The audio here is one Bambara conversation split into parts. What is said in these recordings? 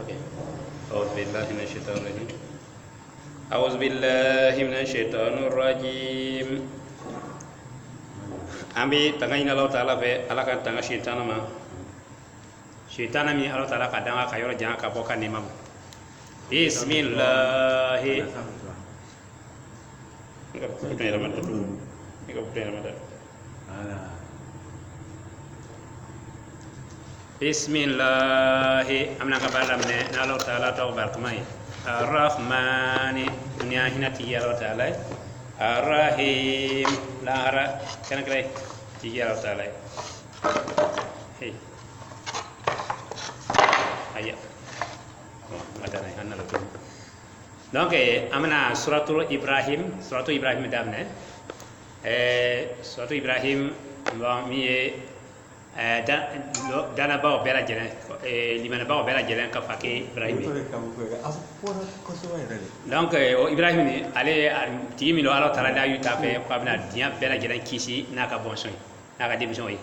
Okay. أعوذ بالله من الشيطان الرجيم. أعوذ بالله من الشيطان الرجيم. Ambi tanga ina Allah Taala fe ala kan tanga shaytana ma. Shaytana mi Allah Taala ka danga ka yoro janga ka boka ni mam. Bismillah. Bismillah. Amna ka balam ne na Allah Taala taw barkamai. Ar-Rahmani dunia hinati ya Allah Taala. Ar-Rahim lara kana kray ci Allah Taala. Hey. Aya. Madana anna la tum. Donc amna suratul Ibrahim damne. Suratul Ibrahim ba mi dana ba bela jelen limana ba bela jelen ka fake Ibrahim. Donc Ibrahim ni ale timi lo Allah Taala da yuta fe ko abna dia bela jelen kisi naka bonson naka démission yi.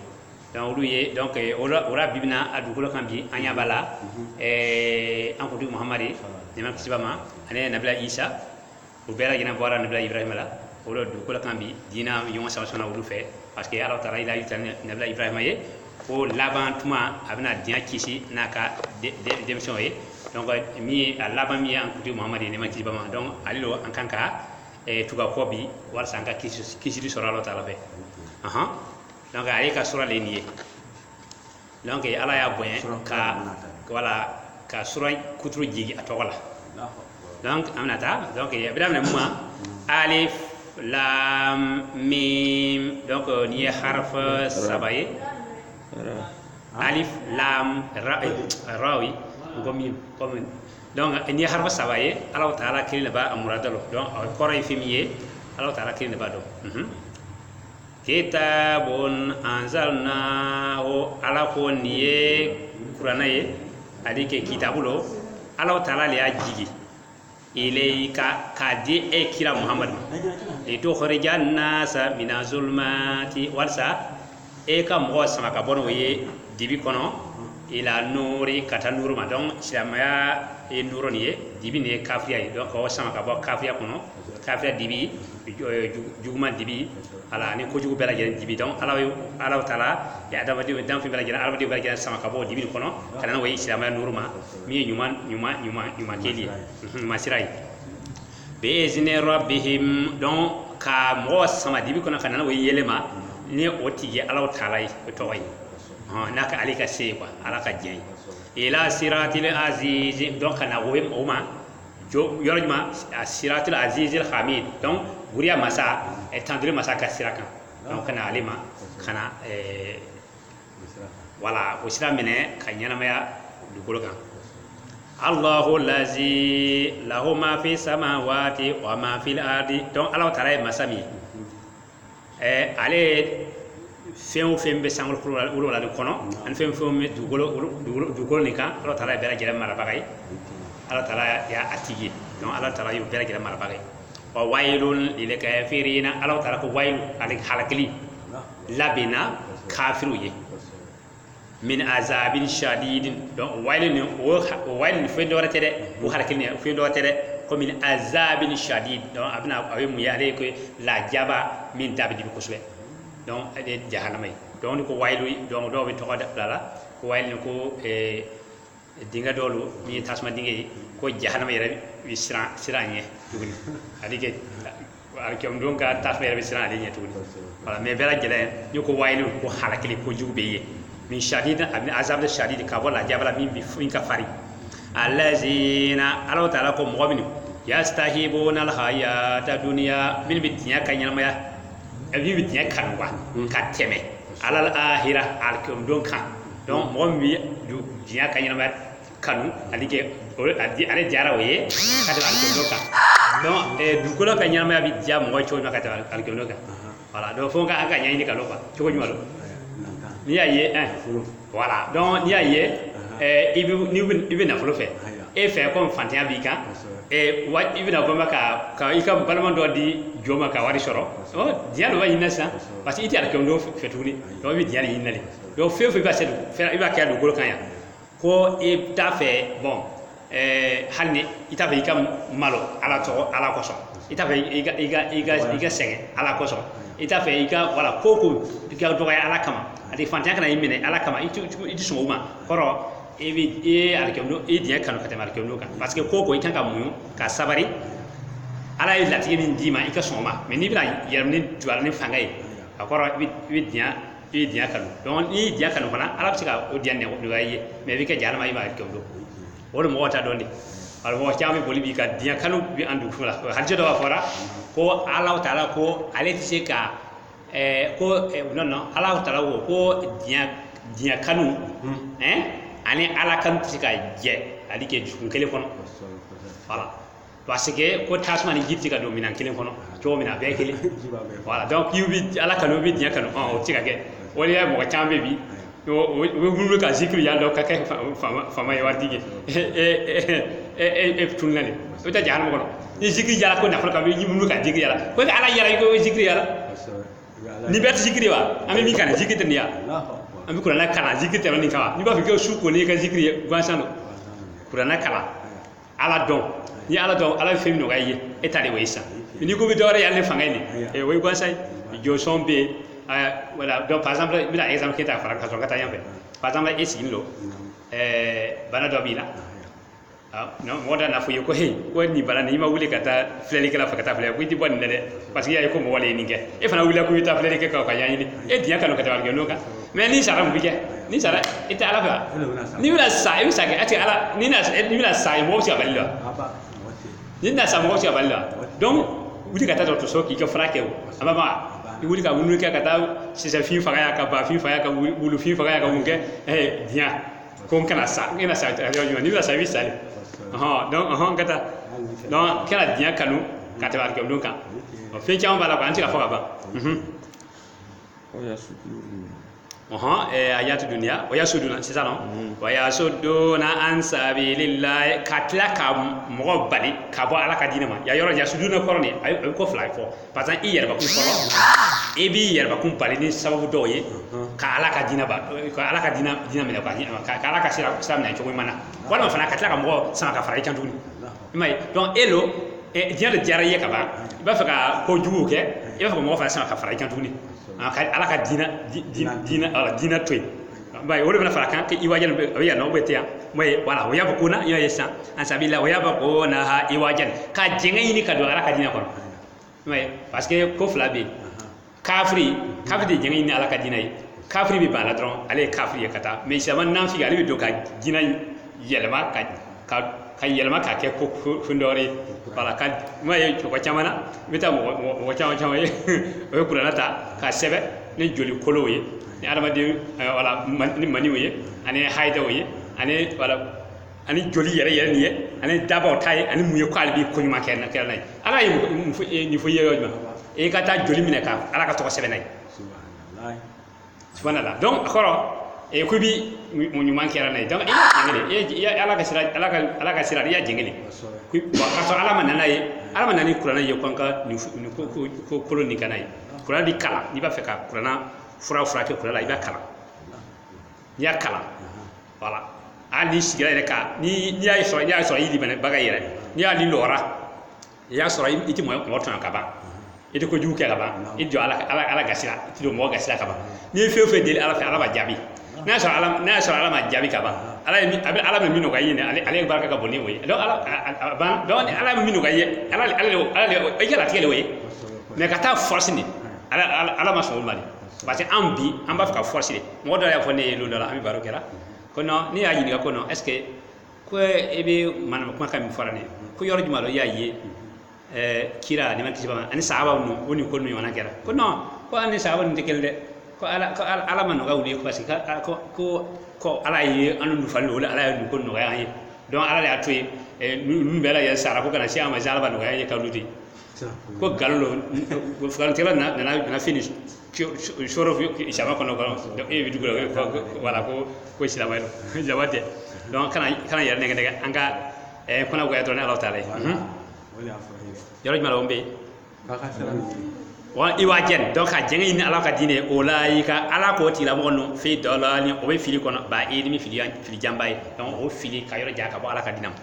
Donc lui donc ora bibna adu ko kambi anya bala an ko du Muhammad ni ma kisibama ane nabila Isa o bela jelen bora nabila Ibrahim la ora du ko kambi dina yon sa sona wudu fe parce que Allah Taala ila yuta nabila Ibrahim ye ko laban tuma abna dia kisi naka démission yi. Donc mi laban mi an ko du Muhammad ni ma kisibama donc alilo an kanka tuga ko bi war sanka kisi di sura Allah Taala fe. Donc ali ka sura le nié donc ala ya boyen ka wala ka sura kutru jigi atola donc amnata donc ibrahim ne muma alif lam mim donc ni harf sabaye alif lam ra oui comme donc ni harf sabaye Allah Taala kilina ba amuradalo donc koray fimiye Allah Taala kilina ba do Kitabun anzalnahu ala ko niye Qur'ana ye adike kitabulo Allah Taala le ajigi ilayka kadi kira Muhammad to kharijan nasa minazulmati walsa ka mo sama ka bono ye dibi kono ila nuri kata nuru ma donc islamaya nuru niye dibi ne kafiya donc ko sama ka bo kafiya kono kafiya dibi juguma dibi ala ni ko jugu bela jere dibi donc ala Taala ya dama di dan fi bela jere ala di bela jere sama ka bo dibi kono kana way islamaya nuru ma mi nyuma keli ma sirai be izini rabbihim donc ka mo sama dibi kono kana way yelema ni otije ala Taala to way naka alika se quoi alaka jey ila siratil aziz donc kana woyem oma jo yorjuma siratil aziz al hamid donc guriya masa etandre masa ka siraka donc kana alima kana wala usira mene kanyana maya dugolo kan Allahu lazi lahu ma fi samawati wa ma fil ardi donc Allah Taala masami ale fɛn o fɛn bɛ sangolo wolo la de kɔnɔ ani fɛn fɛn bɛ dugukolo nin kan Allah Taala ye bɛɛ lajɛlen marabaga ye Allah Taala y'a tigi donc Allah Taala y'o bɛɛ lajɛlen marabaga ye wa waylun lil kafirina Allah Taala ko waylu ale halakili labina kafiru ye min azabin shadidin donc waylun ni o waylun fɛn dɔ wɛrɛ tɛ dɛ o halakili ni fɛn dɔ wɛrɛ tɛ dɛ ko min azabin shadid donc a bɛna a bɛ mun ye ale ko lajaba min da bɛ dibi kosɛbɛ donc ade jahannama donc ko waylu donc do be to dala ko waylu ko dinga dolu mi tasma dinga ko jahannama yere wi siranye dugni adige alkem donc ka tasma yere wi siranye dugni wala me bela jele ni ko waylu ko halakili ko jugbe ye min shadid abni azab shadid ka wala jabala min bi finka fari allazina Allah Taala ko mu'minu yastahibuna alhayata dunya min bitiya kanyama abi bi tiya kanwa ka teme alal ahira alkum don kan donc mo mi du tiya kanyama kanu alige ale jara oye ka ta alkum don kan donc du ko ka nyama bi tiya mo cho ma ka ta alkum don kan voilà donc fo ka nyani ni kalopa to ko nyalo ni aye voilà donc ni aye ibi na folo fe e fe ko fantia bi kan wa ibi na ko maka ka ikam balman do di joma ka wari soro dialo wa inasa parce que iti ala kam do fetuni do bi dialo inali do fe ba sedu fe iba ka do gol kan ya ko e ta fe bon hali ita fɛ i ka malo ala tɔgɔ ala kosɔn i t'a fɛ i ka sɛgɛn ala kosɔn i t'a fɛ i ka wala ko i ka dɔgɔya ala kama ani fantanya kana i minɛ ala kama i tɛ sɔn o ma kɔrɔ i ye alikɛmdo i diɲɛ kanu ka tɛmɛ alikɛmdo kan parce que ko i kan ka muɲu ka sabari ala ye latigɛ min d'i ma i ka sɔn o ma mais n'i bɛna yɛlɛma ni juwala ni fanga ye a kɔrɔ i bɛ diɲɛ kanu donc n'i ye diɲɛ kanu fana ala bɛ se ka o diɲɛ nɔgɔya i ye mais i bɛ kɛ jahannama i b'a alikɛmdo o de mɔgɔ t'a dɔn de wala mɔgɔ caman bɛ boli bi ka diɲɛ kanu bi an dugukolo la hadisi dɔ b'a fɔra ko ala taala ko ale tɛ se ka ko non ala taala ko diɲɛ kanu ani ala kanu tɛ se ka jɛ hali kɛ dusukun kelen kɔnɔ voilà parce que ko tasuma ni ji tɛ se ka don minɛn kelen kɔnɔ cogo min na a bɛɛ ye kelen voilà donc k'i bɛ ala kanu i bɛ diɲɛ kanu o tɛ se ka kɛ o de ye mɔgɔ caman bɛ bi o bɛ wuli ka zikiri yan dɔ ka kɛ faama ye waritigi ye tununa de o bɛ taa jahannama kɔnɔ ni zikiri yala ko nafolo kan i wuli ka zikiri yala ko ala yala i ko zikiri yala ni bɛɛ tɛ zikiri wa an bɛ min kan zikiri tɛ nin ya an bɛ kuranɛ kalan zikiri tɛmɛ nin kan wa n'i b'a fɔ k'i su ko n'i ka zikiri ye gansan don kuranɛ kalan ala dɔn ni ala dɔn ala bɛ fɛn min nɔgɔya i ye e ta de o ye sisan n'i ko bɛ dɔwɛrɛ ye ale fanga ye nin o ye gansan ye jɔsɔn bɛ yen voilà donc par exemple bila exemple kita fara ka sɔrɔ ka taa yan fɛ par exemple e sigilen don bana dɔ b'i la non mɔgɔ dɔ n'a fɔ i ye ko he ko nin bana nin i ma wuli ka taa filɛlikɛla fɛ ka taa filɛ ko i tɛ bɔ nin na dɛ parce que i y'a ye ko mɔgɔ de ye nin kɛ e fana wulila ko i bɛ taa filɛlikɛ kɛ ka ɲɛɲini e diɲɛ kanu ka tɛmɛ alikɛmdo kan mais ni sara mun bɛ kɛ ni sara i tɛ ala fɛ wa n'i bɛna sa i bɛ sa kɛ est ce que ala n'i bɛna sa mɔgɔ bɛ se ka bali la n'i bɛna sa mɔgɔ bɛ se ka bali la donc wuli ka taa dɔgɔtɔrɔso k'i ka fura kɛ o a ma ban i wuli ka wuli kɛ ka taa sisɛfin faga ya ka bafin faga ya ka wulufin faga ya ka mun kɛ diɲɛ ko n kana sa n'i bɛna sa n'i bɛna sa i bɛ sa de donc ka taa donc kɛra diɲɛ kanu ka tɛmɛ alikɛmdo kan fɛn caman b'a la quoi an tɛ se ka fɔ ka ban ayatu dunia wa yasuduna sisan non wa yasuduna an sabilillah ka tila ka mɔgɔ bali ka bɔ ala ka diinɛ ma ya yɔrɔ yasuduna kɔrɔ ni a bɛ ko fila fɔ parce que i yɛrɛbakun fɔlɔ i b'i yɛrɛbakun bali ni sababu dɔw ye ka ala ka diinɛ ka ala ka diinɛ minɛ ka ala ka sira minɛ cogo ɲuman na walima fana ka tila ka mɔgɔ sama ka fara i kan tuguni i m'a ye donc e lo diɲɛ de diyara i ye ka ban i b'a fɛ ka kojugu kɛ i b'a fɛ ka mɔgɔ fana sama ka fara i kan tuguni ala ka diinɛ to yen o de bɛna fara kan i wajan o bɛ yan nɔ o bɛ ten yan wala o y'a fɔ ko na i y'a ye sisan an sabila o y'a fɔ ko na ha i wajan ka jɛngɛ ɲini ka don ala ka diinɛ kɔnɔ parce que ko fila bɛ yen kafiri de jɛngɛ ɲini ala ka diinɛ ye kafiri bɛ ban a la dɔrɔn ale ye kafiri ye ka taa mais sisan nafiki ale bɛ don ka diinɛ yɛlɛma ka yɛlɛma k'a kɛ ko fɛn dɔ wɛrɛ ye voilà ka m'a ye mɔgɔ caman na i bɛ taa mɔgɔ caman ye o ye kuranɛ ta k'a sɛbɛn ni joli kolow ye ni adamaden wala ni maniw ye ani hayidaw ye ani wala ani joli yɛrɛ nin ye ani dabaw ta ye ani mun ye ko ale bɛ ko ɲuman kɛ n'a ye ala ye nin fɔ i ye yɔrɔ jumɛn e ka taa joli minɛ ka ala ka tɔgɔ sɛbɛn n'a ye subhanallah donc a kɔrɔ ko bi mun ɲuman kɛra n'a ye donc i y'a jɛngɛ de ala ka sira i y'a jɛngɛ de k'a sɔrɔ ala ma nana ye ala ma nana ni kuranɛ ye ko an ka nin ko kolon nin kana ye kuranɛ bi kalan n'i b'a fɛ ka kuranɛ fura kɛ kuranɛ la i b'a kalan n'i y'a kalan voilà hali n'i sigira yɛrɛ kan n'i y'a sɔrɔ i dɛmɛ baga yɛrɛ n'i y'a lɔra i y'a sɔrɔ i tɛ mɔgɔ tɔɲɔ ka ban i tɛ kojugu kɛ ka ban i jɔ ala gasira i tɛ don mɔgɔ gasira ka ban n'i ye fɛn o fɛn deli ala fɛ ala b'a jaabi n'a y'a sɔrɔ ala ma jaabi ka ban ala bɛ min nɔgɔya i ye ale barika ka bon ni o ye donc ala bɛ min nɔgɔya i ye i ka latigɛ de o ye mais ka taa force ni ala ma sɔn o ma de parce que an bi an b'a fɛ ka force de mɔgɔ dɔ y'a fɔ ne ye don dɔ la an bɛ baro kɛra ko non ne y'a ɲininka ko non est ce que ko e bɛ manama kumakan min fɔra ne ko yɔrɔ jumɛn i y'a ye kira ni ma kisi ba ani sahaba ninnu o ni ko ninnu ɲɔgɔnna kɛra ko non ko ani sahaba ninnu tɛ kelen dɛ ko ala ma nɔgɔya wuli parce que ko ala ye an n'u falen o ala ye nin ko nɔgɔya an ye donc ala de y'a to yen ninnu bɛɛ lajɛlen sara ko kana se an ma se ala b'a nɔgɔya an ye k'aw to yen ko nkalon don filanikɛla nana fini sɔrɔ sama kɔnɔ e bɛ dugu la wala ko silamɛ don jaba tɛ donc kana yɛrɛ nɛgɛ an ka kɔnɔgoya dɔrɔn ni ala ta la ye yɔrɔ jumɛn la o bɛ yen i b'a jɛn donc ka jɛngɛ ɲini ala ka diinɛ o la i ka ala k'o tigilamɔgɔ ninnu fɛ dɔ la ni o bɛ fili kɔnɔ ba e ni fili janba ye donc o fili ka yɔrɔ jan ka bɔ ala ka diinɛ ma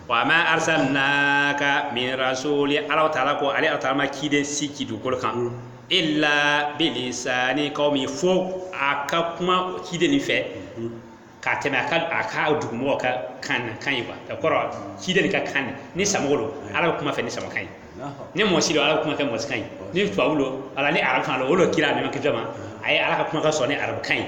wa ma arsalnaka min rasuli ala taala ko ali taala ma kide siki du kol kan illa bilisani qaumi fo aka kuma kide ni fe ka teme aka du mo ka kan yiba da koro kide ni ka kan ni samolo ala kuma fe ni samakan ni mo silo ala kuma ka mo kan ni tuawulo ala ni arab kan lo wolo kira ni ma kijama ay ala ka kuma ka so ni arab kan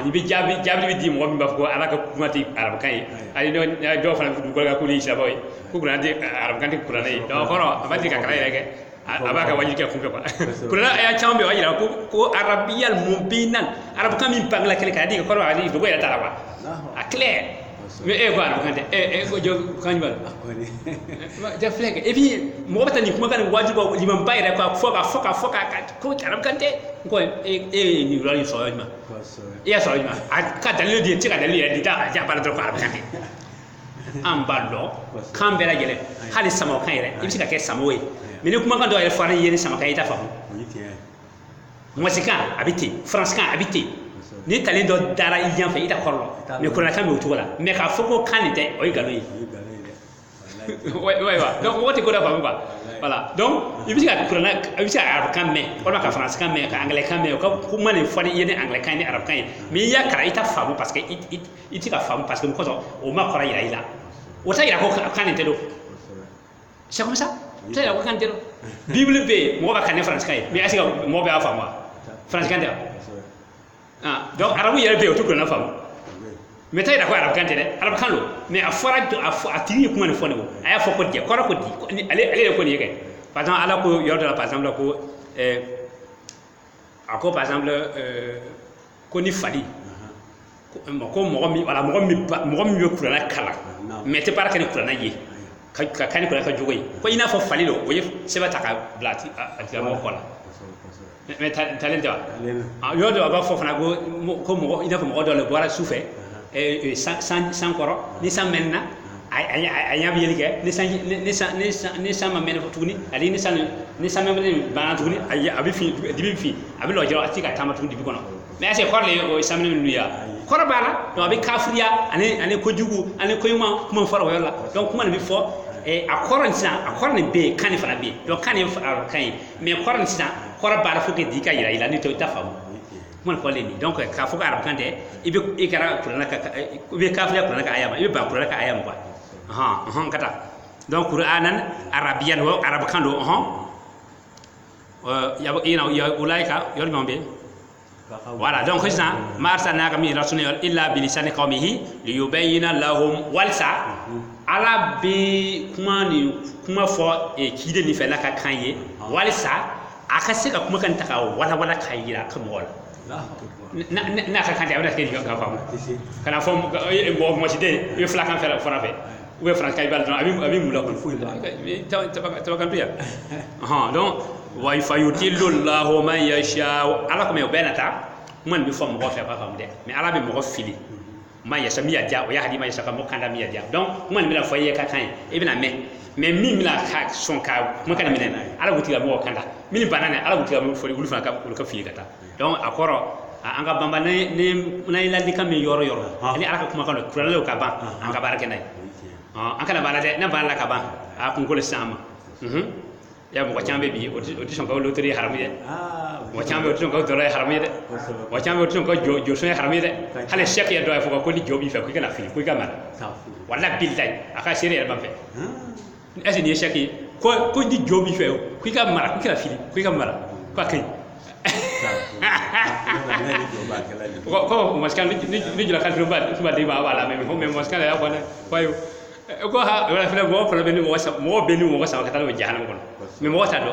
ni bi jabi bi di mo mi ba ko ala ka kuma ti arab kan ay do fa du ko ga ko li saboy ko grande arab kan ti kurane do koro abati ka kala yake abaka wajike kumbe kwa kuna ya chambe wajira ko arabiyal mubinan arab kam min pangla kele kadi ko wali do ya tarawa a clair mais e ko arab kante e ko jo kanjbal ja flek e bi mo batani kuma kan wajibo limam bayre ko foka ko arab kante ko ni wali so yima ya so yima ka dalil di tika dalil di ta ja bala do ko arab kante amballo kambera gele hali samo kan yere ibisi ka ke samowe mini kuma kan do ay fara yeni sama kay ta famu musikan habité france kan habité ni talen do dara ijan fa ita korlo mais ko na kan mi tuwala mais ka foko kan te o igalo yi ouais donc wote ko da famu ba voilà donc ibisi ka kurana ibisi arab kan mais on ka france kan mais ka anglais kan mais ko kuma ne fara yeni anglais kan ni arab kan mais ya kara ita famu parce que it ka famu parce que ko o ma kora ila wota ira ko kan te do c'est comme ça tu sais la kan tero bible be mo ba kan france kay mais asiga mo be afa moi france kan tero donc arabu yere be o to ko na fam mais tay da ko arab kan tere arab kan lo mais a fora a tiri ko man fone wo aya fo ko di ko di ale ko ni kay par exemple ala ko yordo par exemple ko ako par exemple ko ni fali ko mo mi wala mo mi be kurana kala mais te para kan kurana yi ka kan ko ka jogoy ko ina fo falilo o yef seba taka blati a mo kola mais talent wa yo do ba fo fana go ko mo ina fo mo do le boara soufe e san koro ni san menna aya bi yelike ni san ma men fo tugni ali ni san men ba tugni aya abi fi dibi fi abi lo jaro atika tama tugni dibi kono mais c'est korle o san men nuya koro bala do abi kafriya ane ko jugu ane ko yuma kuma fara wala donc kuma bi fo akɔrɔ ni be kan ni fana be donc kan ni kan mais akɔrɔ ni sisan kɔrɔ baara fo ke di ka yira ila ni to ta famu mon ko leni donc ka fo ka arab kan de ibe kara kurana ka ibe kafia kurana ka ayama ibe ba kurana ka ayama quoi kata donc qur'anan arabiyan wa arab kan do ya ulaika yol mombe voilà donc ça marsa na ka mi rasul illa bi lisan qawmihi liyubayyana lahum walsa ala be kuma fo kide ni fela ka kanye walisa aka se ka kuma kan ta wala kayira ka mo na ka kan da ke ga famu kana fo mo ci de e fla kan fela fona fe ou fran kay bal abi mula ko fu ta kan tuya donc wa yufayutillu Allahu man yasha ala ko me benata man bi fo mo ko fe ba famu de mais ala be mo ko fili ma yasa mi adia o ya hadi ma yasa ka mo kanda mi adia donc man mi la foye ka kan e bina mais mi la ka son ka mo kana mi na ala gutiga mo kanda mi banana ala gutiga mo fo ulu fa ka fi kata donc akoro anga bamba ne la dika mi yoro ali ala ka kuma kan kurala ka ban anga barake nay an kana bana de na bana ka ban a kun ko le sama ya mo chambe bi o son ka loterie haramu mo chambe o son ka dora haramu de mo chambe o son ka jo so haramu de hale shek ya do fo ko ni jobi fa ko kana fi ko kamara wala billahi aka sere ya ban fe ese ni shek ko di jobi fe ko kamara ko kana fi ko kamara ko kai ko mo skan ni jula kan ba de ba wala me mo skan ya ko ko ha wala fele mo fele beni mo beni mo sa ka talo jahannam ko mais mo ta do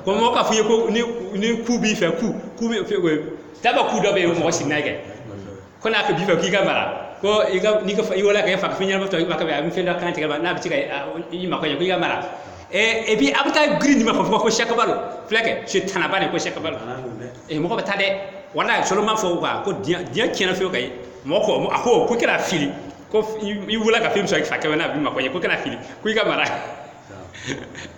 ko mo ka fuye ko ni ku bi fe ku bi fe ko taba ku do be mo sinna ke ko na ka bi fe ki kamera ko ni ka fa wala ka fa fi nyama to ka ba mi fe da kan te ka na bi ka yi ma ko ki kamera et puis abta green ma fa ko shakabalo fleke je tanabane ko shakabalo mo ko ta de wala solo ma fo ko dia kina fe ko mo ko ako ko kira fili ko i wula ka film so fa ka na bi ma ko kana fili ku ka mara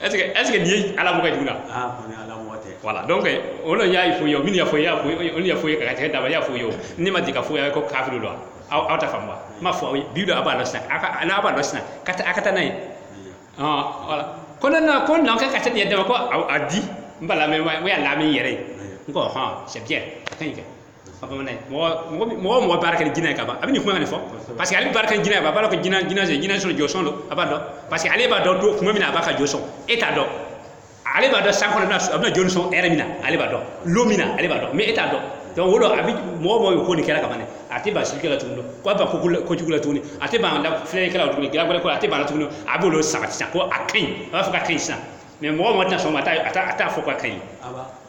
est-ce que ni ala mo ka duna ko ni ala mo te voilà donc on ya il faut yo min ya fo ya fo on ya fo ka ta da ya fo yo ni ma di ka fo ya ko ka fi do aw ta famwa ma fo bi do aba losna aka na aba losna kata nay wala kono na ka ta yedda ko adi mbala me ya la min yere ko c'est bien kanike papa manay mo baraka ni jina ka ba abini kuma ngane fo parce que ali baraka ni jina ba bala ko jina so joson lo abado parce que ali ba do kuma mina ba ka joson eta do ali ba do sanko na abna joson era mina ali ba do lo mina ali ba do mais eta do donc wolo abi mo ko ni kala ka bane ati ba shirke la tundo ko ba ko jugula tuni ati ba la flere kala tuni kala ko ati ba la tuni abulo sabati ko akin ba fuka kinsa mais mo tan so mata ata fuka kain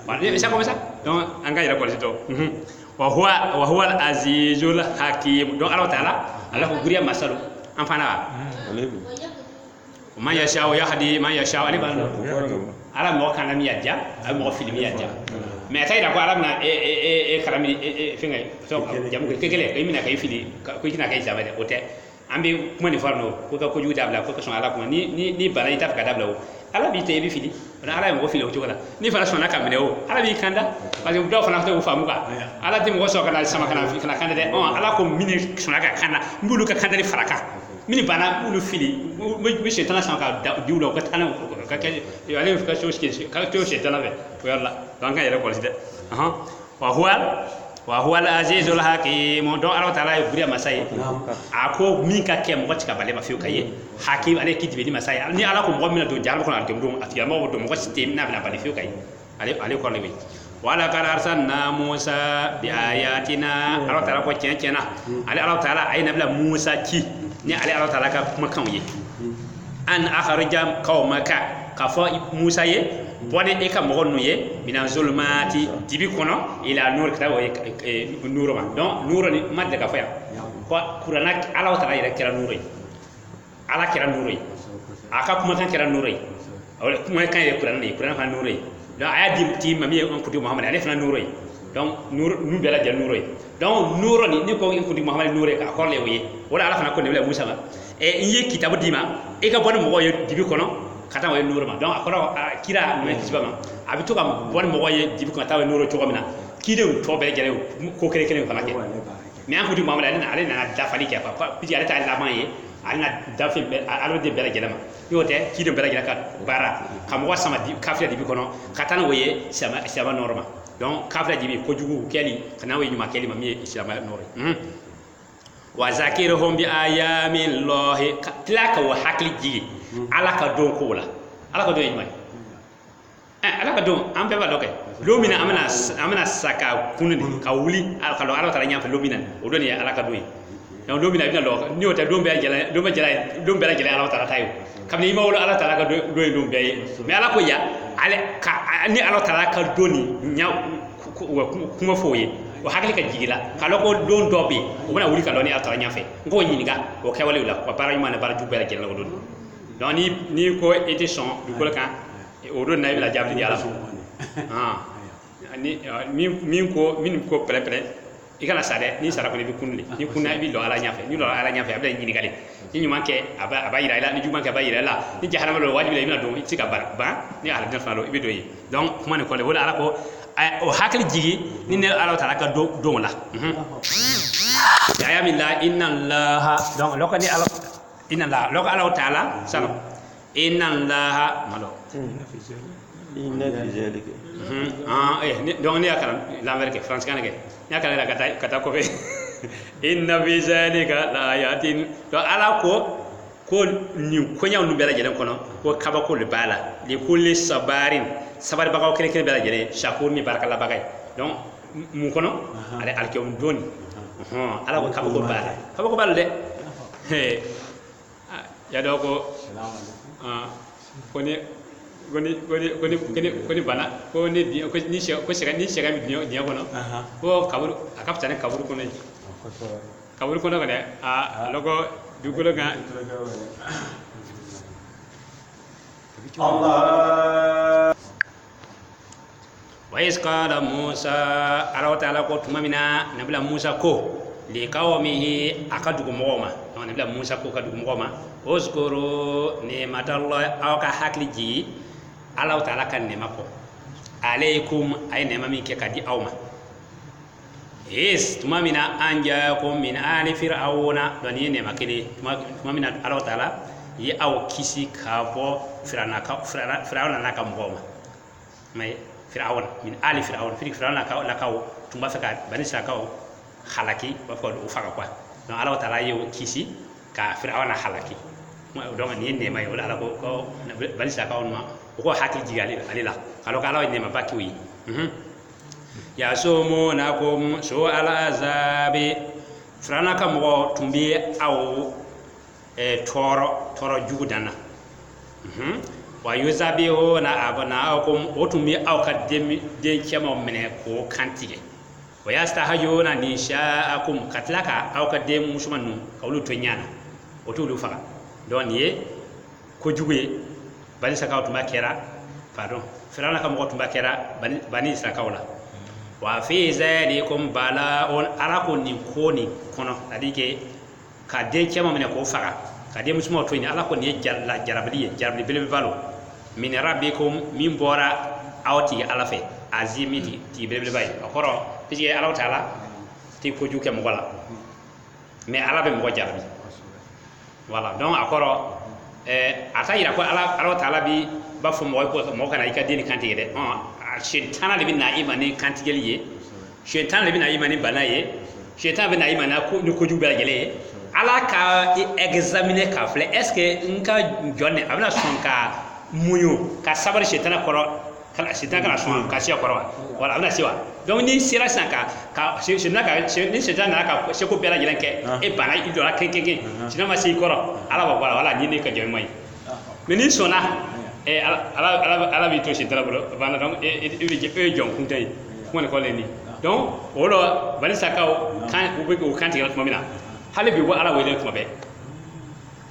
ba ni ça comme ça donc anga ira ko to wa huwa al azizul hakim donc Allah taala Allah ko guriya masalu an fana man yasha wa yahdi man yasha ali ban ala mo kana mi yadja ay mo filmi yadja mais tay da ko ala na karami finga so jam ko kekele kay mina kay fili ko kina kay sabade ote ambe kuma ni farno ko juuta abla ko son ala ko ni bala ita ka dabla ala bi te bi fili na ala mo fili o jola ni fara sona kamene o ala bi kanda parce que do fana to famu ka ala tim go so kana sama kana kanda de on ala ko mini sona ka kana mbulu ka kanda ni faraka mini bana mbulu fili mi shetana sama ka diulo ka tana ka ke ale ka so shetana be wala donc yere ko side wa huwa al-azizul hakim don Allah taala yubri masai ako min ka kem ko tika bale ma fiu kaye hakim ale kiti be masai ni ala ko mo min do jalo ko alkem do atiya mo do mo system na bale fiu kaye ale ko lewi wala kar arsalna Musa bi ayatina Allah taala ko cena ale Allah taala ay nabla Musa ki ni ale Allah taala ka kuma kan yi an akhrajam qaumaka ka fa Musa ye bone e ka mo nu ye mina zulmati dibi kono ila nur ka wa nuro ma donc nuro ni madde ka fa ko qur'ana ala wata ira kira nuro ala kira nuro aka kuma kan kira nuro awle kuma kan ye qur'ana fa nuro donc aya di mami on ko di muhammad ale fa nuro donc nur nu bela ja nuro donc nuro ni ko ko di muhammad nuro ka ko le wi wala ala fa ko ne musa ma e yi kitabu dima e ka bone mo ye dibi kono kata way nuro ma donc akoro kira me kisbama abi to kam bon mo waye dibi ko tawe nuro to mina kide to be jere ko kere fana ke mais an ko di mamala ale na da fali ke fa piti ale ta la man ye ale na da fi alo de bela jere ma yote kide bela jere ka bara kam wa sama di kafia dibi kono kata na waye sama norma donc kafia dibi ko jugu keli kana waye nyuma keli ma mi islam noro wa zakiruhum bi ayamin llahi tilaka wa hakli jigi ala ka don ko la ala ka don yi mai ala ka don an be ba doke lomina amana saka kunni ka wuli ala ka ala ta nya fa lomina o don ya ala ka don yi donc lomina bi na lo ni o ta don be jela ala ta tayo kam ni mawlo ala ta ka don be mais ala ko ya ala ka ni ala ta ka doni nya kuma foye o hakili ka jigila kala ko don dobe o bana wuli ka doni ala ta nya fe ngo nyiniga o ke wala ko para yuma na bara jubela jela o don donc ni ko était son du ko kan o do na la jabli di ala ni ko pele ikana sare ni sara ko ni kunni ni kunna bi lo ala nyafe ni lo ala nyafe abda ni gale ni nyuma ke aba ira ila ni juma ke aba ira la ni jahanama lo wajibi ila do tika ba ni ala dan fa lo ibe do yi donc kuma ne ko le wala ala ko o hakli jigi ni ne ala taala ka do la ya min la inna allaha donc lo ko ni ala inna la lo ko Allah taala salam inna allaha malo inna fi zalika donc ni akala l'envers que france kanake ni akala kata ko be inna fi zalika la ayatin to ala ko ni ko nyaw nu bela jelen kono ko kaba ko le bala li kulli sabarin sabar bagaw kele bela jele shakur mi barakalla bagay donc mu kono ale alkeum doni ala ko kaba ko bala de ya do ko koni bana ko ni di ko ni shega mi di ko no ko kaburu akapta ne kaburu ko ne kaburu ko no ne logo dugulo ga Allah wa isqala Musa ala ta'ala ko tumamina nabila Musa ko li qawmihi akadugo moma nabila Musa ko kadugo moma uzkuru ni'matallahi aw ka hakliji Allah ta'ala kan nema ko alaikum ay nema min ke kadi awma is tuma mina anjaakum min ali fir'auna don yene makede tuma mina Allah taala yi aw kisi ka bo fir'auna na ka mboma may fir'auna min ali fir'auna ka la ka tuma faka bani saka halaki ba ko do faka kwa don Allah taala yi kisi ka fir'auna halaki donc ni ne may wala ko bani saka on ma ko hakki jigali alila alors ka Allah ne ma baki wi yasumunakum su alazabi firana ka mo tumbi aw toro jugudana wa yuzabihu na abnaakum o tumbi aw ka de chama mene ko kantige wa yastahayuna nishaakum katlaka aw ka de musumanu kawlu to nyana o to lu faka don ye ko juguye bani saka tumba kera pardon firana ka mo tumba kera bani saka wala wa fi zalikum bala'un arakun ni koni kono adike ka de kema mene ko faka ka de musmo to ni arakun ni jarabli bele balo min rabbikum min bora awti alafe azimiti ti bele bay akoro pije Allah taala ti ko juke mo wala mais alabe mo jarabi voilà donc akoro atayira ko Allah taala bi ba fo mo kana ika deni kantige de shaitan le bina imani kantigeli ye shaitan le bina imani banaye shaitan bina imani ko jubel gele ala ka examiner ka fle est ce que nka jonne abna son ka muyo ka sabar shaitan koro kala shaitan kana son ka sia koro wala abna siwa donc ni sira sanka ka shaitan ka se ko bela gele ke e bana ido la kenken sinon ma si koro ala wala ni ne ka joy mai mais ni sona ala bi to shitara bolo bana donc e jon kuntay ko ne ko le ni donc wolo bani sakao kan ko kanti gal mamina hale bi bo ala wele ko be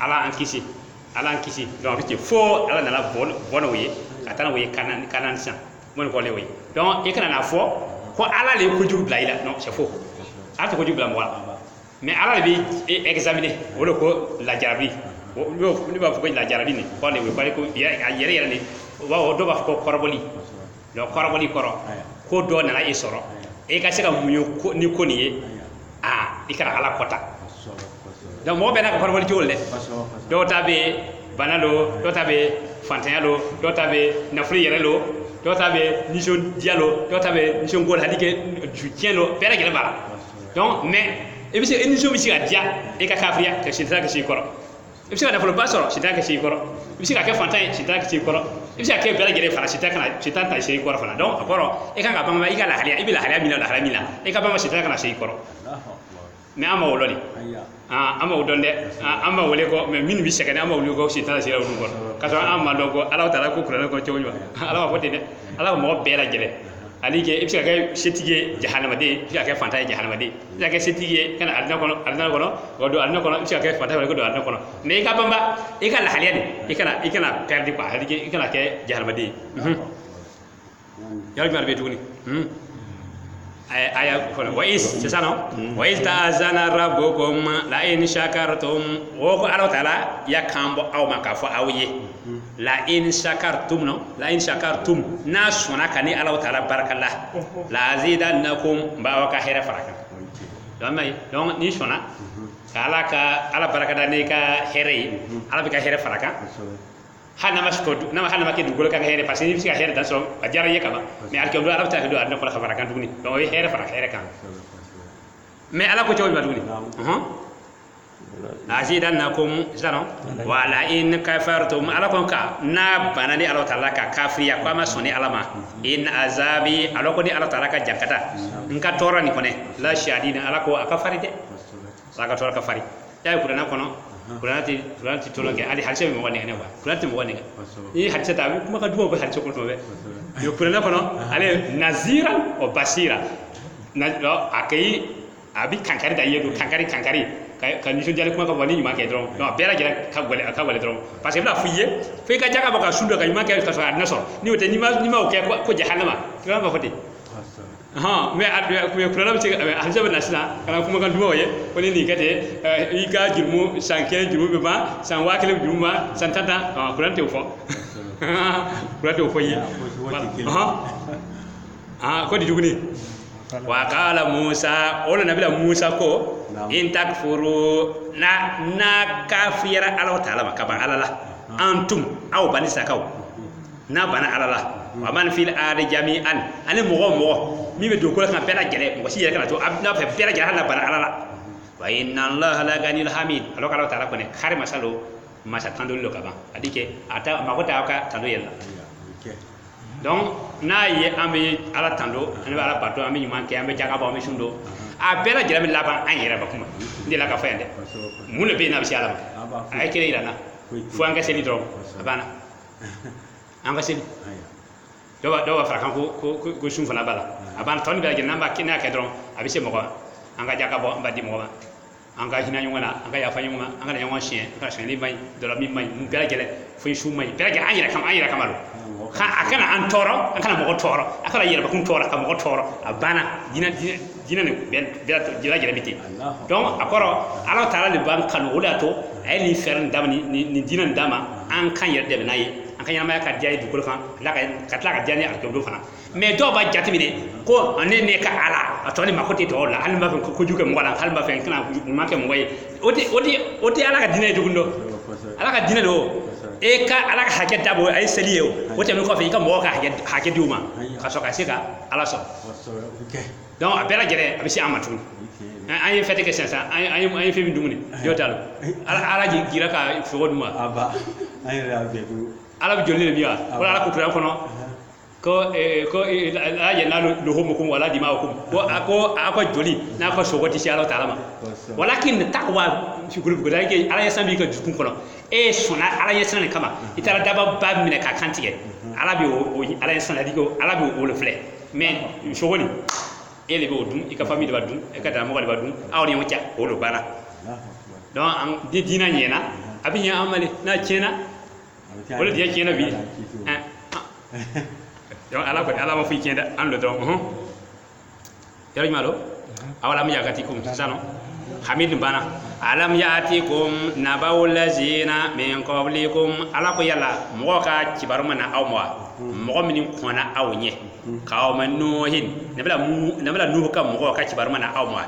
ala an kisi donc bi fo ala na la bono wi katana wi kanan san mo ne ko le wi donc e kana na fo ko ala le ko jub blaila non c'est faux ata ko jub bla mo mais ala bi examiner wolo ko la jarabi ni ba ko la jarabi ni ko le ko yere ni wa do ba ko korboli do korboli koro ko do na la isoro e ka se ka munyo ni ko ni ikara ala kota do mo be na ko korboli jolle do tabe banalo do tabe fantanyalo do tabe nafri yere lo do tabe nison dialo do tabe nison gol hadike du tienlo pere gele bara donc mais e bi se nison mi siga dia e ka kafriya ke sita ke sikoro ibisi ka nafolo basoro sita ka sey koro ibisi ka ke fantan sita ka sey koro ibisi ka ke bela gere fara sita ta sey koro fana donc akoro e kan ka bama igala haliya ibila haliya mila e ka bama sita kana sey koro mais ama woloni ama wodonde ama wole ko mais min bi sekane ama wole ko sita sey rawdu koro kaso ama dogo ala taala ko kurana ko cewjo ala ko tede ala mo bela gere ali ke ibisi ka setige jahannama de ibisi ka fantan jahannama de ibisi ka setige kana adna kono godo adna kono ibisi ka fantan godo adna kono mais ka bamba e ka la haliya de e kana perdre quoi ali ke e kana ke jahannama de yalla mar be tuguni aya kono wa is c'est ça non wa is ta'azana rabbukum la in shakartum wa ko Allah taala ya kambo aw maka fo awye la in shakartum no la in shakartum na sona kani Allah taala barakallah la azidannakum ba wa ka hera faraka donc ni sona kala ka ala barakada ne ka here ala be ka here faraka hana masko na hana make dugol ka here parce que ni ka here dan so ajara yeka ba mais alke do ala ta do adna ko faraka dugni donc here faraka here kan mais ala ko tawul ba dugni azidannakum zano wala in kafartum ala kon ka na banani ala taala ka kafriya ko ma soni alama in azabi ala ko ni ala taala ka jakata nka tora ni kone la shadina ala ko aka faride saka tora ka fari ya ko na kono kurati tolo ke ali halse mo woni ne wa kurati mo woni ni halse ta kuma ka duwo ba halse ko to be yo kurana kono ale nazira o basira na akai abi kankari da yedo kankari ka ni jale kuma ka woni ni ma ke dron no bela jela ka wale dron parce que la fuye fe ka jaka ba ka sundo ka ma ke ka so adna so ni wote ni ma o ke ko jahannama kira ba foti mais addu kurala bi halse ba nasina kana kuma kan duwo ye woni ni kete i ka jurmu sanke jurmu be ba san wakele jurmu ba san tata kurante fo kurante fo yi ko di duguni wa qala Musa wala nabila Musa ko in takfuru na kafira ala ta'ala makaba alala antum aw bani sakaw na bana alala wa man fil ardi jami'an ani mo mi be do ko kan bela gele mo si yela to abna fe bela gele hala bana alala wa inna allaha la ganil hamid alo kala ta'ala ko ne khare masalo masa tando lo kaba adike ata makota ka tando yella donc na ye ambe ala tando ani ala bato ambe nyuma ke ambe jaga ba ambe sundo a bela gele mi laban an yera ba kuma ndila ka fayande mu le be na bi ala ay kire ila na fu anga seli dro abana anga seli do fara kan ko sun fana bala abana toni bela gele namba kina ka dro abi se mo ko anga jaga ba mbadi mo ba anga hina nyongana anga ya fanyu ma anga na nyongwa chien anga chien li mai do la mi mai mu bela gele fu su mai bela gele an yera kamalo ka akana an toro akana mo toro akala yera ba kun toro ka mo toro abana dina ne bela jira jira biti donc akoro ala taala le ban kanu wala to ay ni fer ndam ni dina ndama an kan yera de nayi an kan yama ka jaay du ko kan la ka jani al ko do fana mais do ba jatimine ko ne ka ala atoni makoti to la hal ma ko juke mo wala hal ma fen kana ma ke mo way oti ala ka dina dugundo ala ka dina do e ka ala ka hakɛ dabo ay seliye o tɛmɛ kɔfɛ i ka mɔgɔ ka hakɛ di u ma ka sɔrɔ ka se ka ala sɔrɔ donc a bɛɛ lajɛlen a bɛ se an ma tuguni an ye fɛtɛ kɛ sisan an ye fɛn min dumuni jɔ t'a la ala jira ka sogo dun wa ala bɛ joli de bi wa wala ala ko kuran kɔnɔ ko ala yɛ n'a lohomukum wala dima'ukum ko a ka joli n'a ka sogo tɛ se ala ta'ala ma walakin taqwa shukuru ko da yake ala ya san bi ka dukun kɔnɔ e sɔnna ala ɲɛ siran de kama i taara daba ba minɛ ka kan tigɛ ala bɛ o ala ɲɛ siran ko ala bɛ o le filɛ mais sogo nin e de b'o dun i ka famille de b'a dun e ka daramɔgɔ de b'a dun aw ni ɲɔgɔn cɛ o de banna donc ni diina ɲɛna a bɛ ɲɛ an ma de n'a tiɲɛna o de diɲɛ tiɲɛna bi donc ala kɔni ala ma foyi tiɲɛ dɛ an lo dɔrɔn yɔrɔ jumɛn lo awalam yakatikum sisan nɔ hamid banna alam yatikum nabawul lazina min qablikum ala ko yalla mɔgɔ ka kibaru mana aw ma mɔgɔ min kɔnna aw ɲɛ qawma nuhin nabila nuhu ka mɔgɔ ka kibaru mana aw ma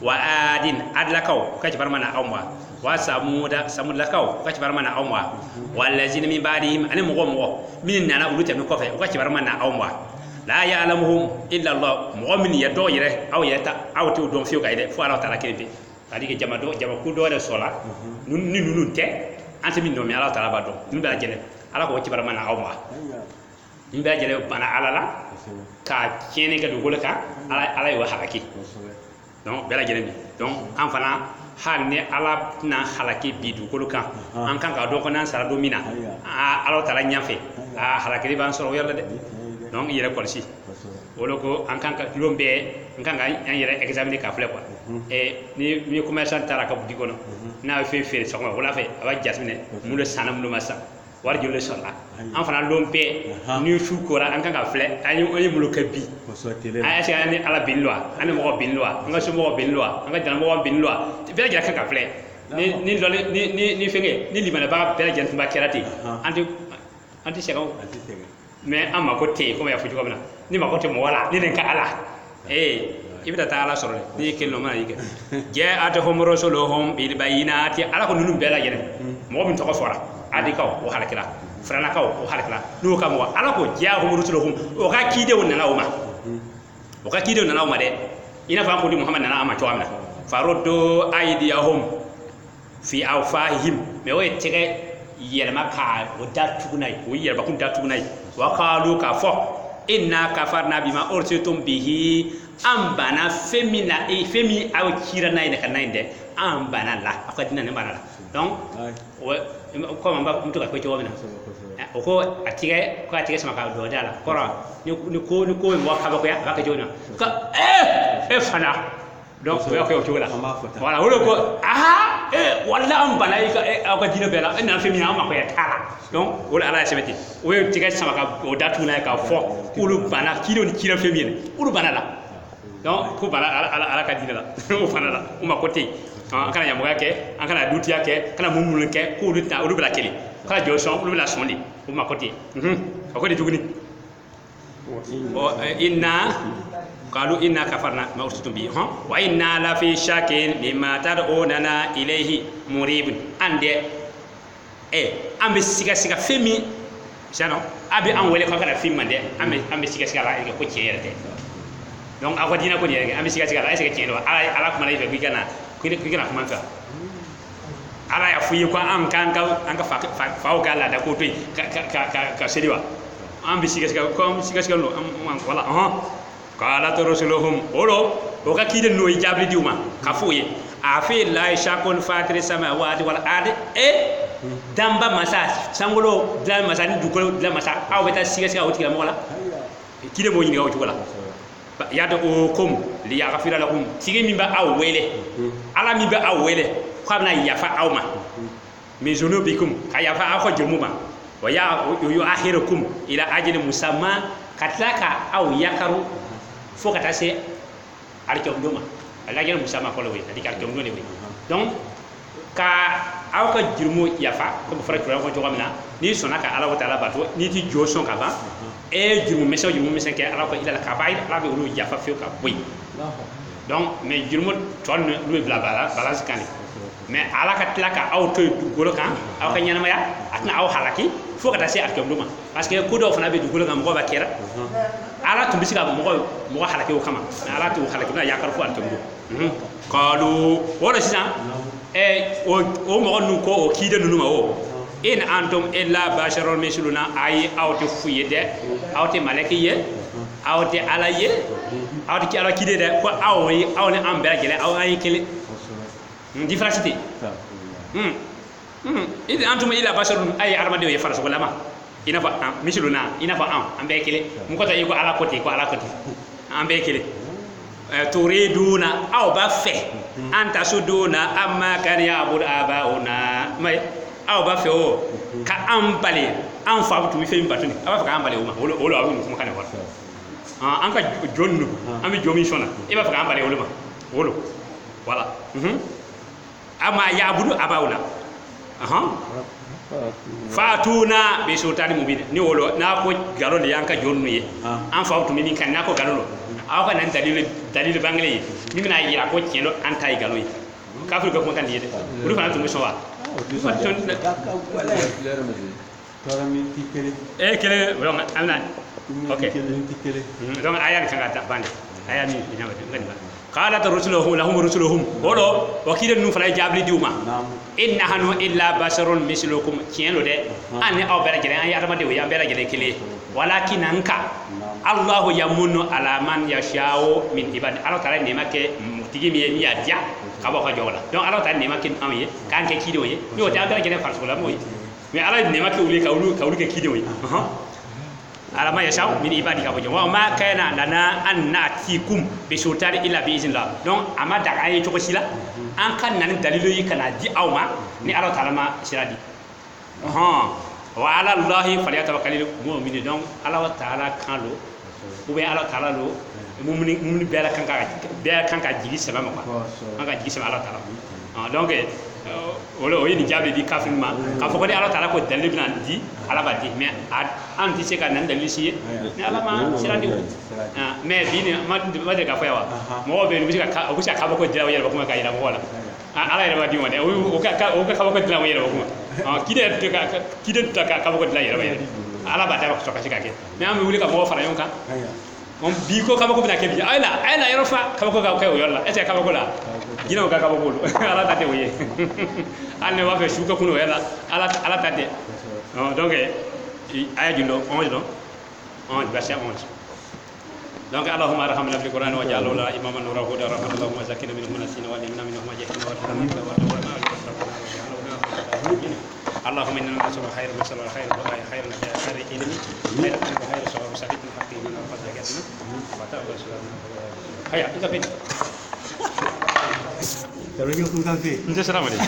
wa adin adlakaw ka kibaru mana aw ma wa samudlakaw ka kibaru mana aw ma wa lazina min ba'dihim ani mɔgɔ min nana olu tɛmɛ kɔfɛ ka kibaru mana aw ma la ya'lamuhum illa allah mɔgɔ min ya dɔ yɛrɛ aw yɛrɛ ta aw t'o dɔn fiyewu ka yɛrɛ fo ala taala kelen pe c'est-à-dire que jama ko dɔ de sɔrɔla ni ninnu tɛ an tɛ min dɔn mais ala taala b'a dɔn ninnu bɛɛ lajɛlen ala k'o kibaru mana aw ma ninnu bɛɛ lajɛlen banna ala la ka tiɲɛni kɛ dugukolo kan ala y'o halaki donc bɛɛ lajɛlen bi donc an fana hali ni ala tɛna halaki bi dugukolo kan an kan k'a dɔn ko n'an sara don min na ala taala ɲɛfɛ halakili b'an sɔrɔ o yɔrɔ la dɛ donc i yɛrɛ kɔlɔsi o de ko an kan ka tulon bɛɛ n kan ka an yɛrɛ examiner k'a filɛ quoi ni commerçant taara ka boutique kɔnɔ n'a ye fɛn feere sɔgɔma wula fɛ a b'a jateminɛ mun de sanna mun de ma san wari joli de sɔrɔla an fana lon bɛɛ ni su kora an kan ka filɛ an ye mun kɛ bi est-ce que an ni ala binni lo wa an ni mɔgɔ binni lo wa an ka somɔgɔ binni lo wa an ka jaramɔgɔ binni lo wa bɛɛ lajɛlen kan ka filɛ ni fɛnkɛ ni limanabaga bɛɛ lajɛlen tun b'a kɛra ten an tɛ sɛgɛn o mais an mako tɛ yen komi y'a fɔ cogo min na ni mako tɛ mɔgɔ la ni nin ka ala i bɛ taa ala sɔrɔ dɛ n'i ye kelen dɔ mana y'i kɛ ja'atuhum rusuluhum bil bayyinati ala ko ninnu bɛɛ lajɛlen mɔgɔ min tɔgɔ fɔra adikaw o halakira filanakaw o halakira n'o ka mɔgɔ ala ko ja'atuhum rusuluhum o ka cidenw nana o ma dɛ i n'a fɔ an ko ni muhamadu nana a ma cogoya min na faruddu aydiyahum fi awfahihim mais o ye tɛgɛ yɛlɛma ka o da tuguna ye o yɛlɛmakun da tuguna ye wa qalu k'a fɔ inna kafarna bima ursiltum bihi an banna fɛn min na fɛn min aw cira n'a ye ka na in dɛ an banna la aw ka diinɛ ne banna la donc comme an b'a to ka fɔ cogo min na o ko a tigɛ sama ka dɔ da la kɔrɔ ni ko in bɔ kabakoya a b'a kɛ cogo min na ka e fana donc o y'a kɛ o cogo la voilà o de ko wala an banna aw ka diinɛ bɛɛ la e nana fɛn min na an makoya t'a la donc o de ala ye sɛbɛn ten o ye tigɛ sama ka o da tuguna ye k'a fɔ k'olu banna cidenw ni cira fɛn min ye olu banna la donc ko banna ala ka diinɛ la o fana la o ma ko ten an kana ɲamɔgɔya kɛ an kana dutiya kɛ kana munumunu kɛ k'olu bɛna kelen kana jɔ sɔn olu bɛna sɔn de o ma ko ten a ko de tuguni inna قالوا إنا كفرنا ما أرسلتم به وإنا لفي شك مما تدعوننا إليه مريب عند أم بسيكا سيكا فيمي شانو أبي أم ولا كذا فيلم عند أم بسيكا سيكا لا يكون كيير ده donc ako dina ko ni am siga la siga tiendo ala ko malay be gana ko gana ko manka ala ya fuyi ko am kan ka fa o gala da ko toy ka sediwa am bi siga ko am siga no am wala qala rasuluhum olo o ka kide no jabli diuma ka fuyi a fi la shakun fatri samawati wal ard damba masa sangolo dal masa ni dukolo dal masa aw beta siga o tiga mo wala kide mo ni o wala yad'ukum liyaghfira lakum tigi min ba aw wele ala min ba aw wele xamna yafa awma min zunubikum ka yafa akho jumuma wa ya yu'akhirukum ila ajli musamma katlaka aw yakaru fo kata se alkom doma ala gel musamma ko lewi adi alkom doni wi donc ka aw ka jurmu yafa ko fara ko jogomna ni sonaka ala wa taala bato ni ti joson ka ba jurumu message ke ala ko ila ka bay ala be ru jafa fi ka boy donc mais jurumu ton lu bla bala balance kan mais ala ka tlaka aw to golo kan aw ka nyana maya atna aw halaki fo ka tasi atkom duma parce que ko do fana be golo kan mo ba kera ala to bisika mo halaki o kama ala to halaki na yakar fo atkom du qalu wala sisan o mo nu ko o kide nu ma o in antum illa basharun misluna ay awti fuyede awti malakiye awti alaye awti ki ala kide de ko awni ambera gele aw ay kele difference in antum illa basharun ay armade ye faraso lama ina fa misluna ina fa ambe kele mu ko tayi ko ala koti ambe kele turiduna aw ba fe anta suduna amma kan ya'bud abauna may aw ba fe o ka ambale an fa tu mi fe mi batuni aba fa ka ambale o ma olo abu kuma kana war an ka jonnu am mi jomi sona e ba fa ka ambale olo ma olo wala amma ya budu abauna fatuna be sultani mubin ni olo na ko galo le yanka jonnu ye an fa tu mi kan na ko galo aw ka nan dalil bangle ni mina yira ko kelo an tay galo yi ka fu ko ko tan yede ulu fa tu mi so wa kele wrong amna okay donc ayan kanga bande ayan ni ina ngani ba qala rusuluhum lahum rusuluhum bolo wakile nu fala jabli diuma inna hanu illa basharun mislukum kielo de an aw bela gele an yarma de ya bela gele kele walakin anka allah yamunnu ala man yashao min ibad ala tara ne make tigi mi ya dia ka ba ko jola donc ala tara ne make am ye kan ke kido ye ni o ta bela gele farso la moy mais ala ne make uli ka uli ke kido ye ala ma yashau min ibadi ka bojo wa ma kana lana an natikum bi sultani illa bi iznillah donc amada ay to ko sila an kan nan dalilo yi kana di awma ni ala taala ma siradi wa ala allah falyatawakkalul mu'min donc ala taala kan lo ou bien ala taala lo mumni bela kanka jigi sama quoi kanka jigi sama ala taala donc wala o yini jabe di kafin ma ka foko ni ala taala ko dalil bina di ala ba di mais am ti se ka nan dalil si ni ala ma sirandi mais bi ni ma de ka fa yawa mo be ni bisika ka o bisika ka ba ko dira yela ba kuma ka yela mo wala ala yela ba di mo de o ka ba ko dira mo yela ba kuma kide ta ka ba ko dira yela ba yela ala ba ta ko ka sika ke mais am wuli ka mo fara yonka on bi ko ka ba ko bina ke bi ayla yero fa ka ba ko ka o yolla ete ka ba ko la gina ka bolo ala tate oye anne wa fe shuka kuno yala ala tate donc aya jundo 11 donc 11 verset 11 donc allahumma arhamna bil qur'an wa ja'alna lana imaman nura huda rahmatullahi wa zakina minhum nasina wa limna minhum jahina wa tamamna wa tawalla اللهم انا نسالك خير مسألة الخير وخير خير خير علمي خير خير صواب سعيد الحق من الفضل جدنا وتأول سلامنا هيا انت فين Terus yung kung kafe. Hindi, salamat din.